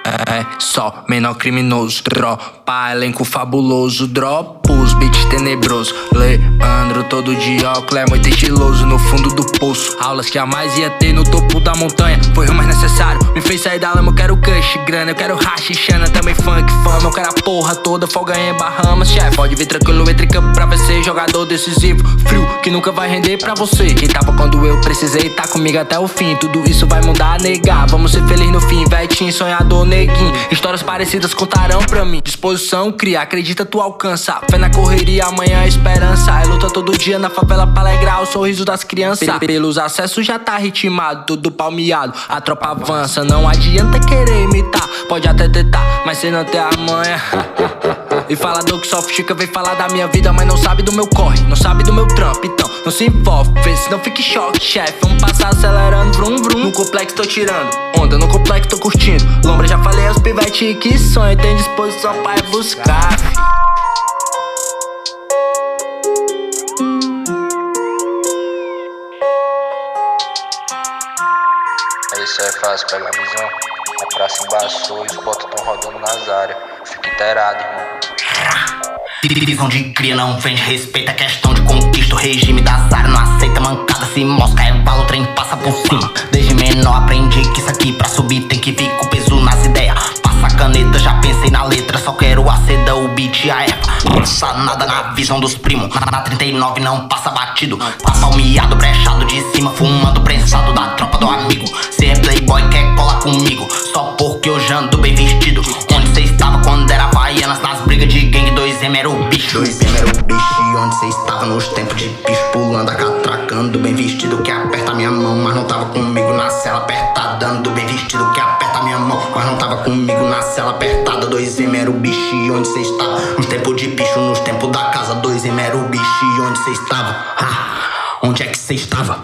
É só menor criminoso. Dropa, elenco fabuloso. Dropos, beat tenebroso. Leandro todo de óculos, é muito estiloso. No fundo do poço, aulas que jamais ia ter no topo da montanha. Foi o mais necessário, me fez sair da lama. Eu quero cush, grana, eu quero rachichana. Também funk, fama, eu quero a porra toda. Folga em Bahamas, chefe. Pode vir tranquilo, entre campo pra vencer. Jogador decisivo, frio, que nunca vai render pra você. Quem tava quando eu precisei, tá comigo até o fim. Tudo isso vai mudar, negar. Vamos ser felizes no fim, Vetinho, sonhador, neguinho. Histórias parecidas contarão pra mim. Disposição, cria, acredita, tu alcança. Fé na correria, amanhã a esperança. É luta todo dia na favela pra alegrar o sorriso das crianças. Pelos acessos já tá ritmado, tudo palmeado. A tropa avança, não adianta querer imitar. Pode até tentar, mas cê não tem a manha. E falador que só fica, vem falar da minha vida, mas não sabe do meu corre, não sabe do meu trampo. Então não se envolve, vê se não fique choque, chefe. Vamos passar acelerando, vrum vrum. No complexo tô tirando onda, no complexo tô curtindo. Lombra já falei aos pivete que sonho. Tem disposição pra ir buscar, fi. Isso é fácil, pega a visão. A praça embaçou e os potos tão rodando nas áreas. Fica inteirado, irmão. Visão de cria não vende, respeita a questão de conquista. O regime das áreas não aceita mancada. Se mosca é bala, o trem passa por cima. Desde menor aprendi que isso aqui pra subir tem que vir com peso nas ideias. Passa a caneta, já pensei na letra. Só quero a seda, o beat e a erva. Não passa nada na visão dos primos. Na 39 não passa batido. Passa palmeado, brechado de cima. Fumando prensado da tropa do amigo. Cê é playboy, quer colar comigo. Só porque eu já ando bem vestido. Onde cê estava quando era Havaianas? Nas brigas de gangue, 2M era o bicho. 2M era o bicho. E onde cê estava nos tempos de bicho? Pulando, acatracando, bem vestido que aperta minha mão. Mas não tava comigo na cela apertada. Ando bem vestido que aperta minha mão. Mas não tava comigo na cela apertada. 2M era o bicho. E onde cê estava? Nos tempos de bicho, nos tempos da casa. 2M era o bicho. E onde cê estava? Onde é que cê estava?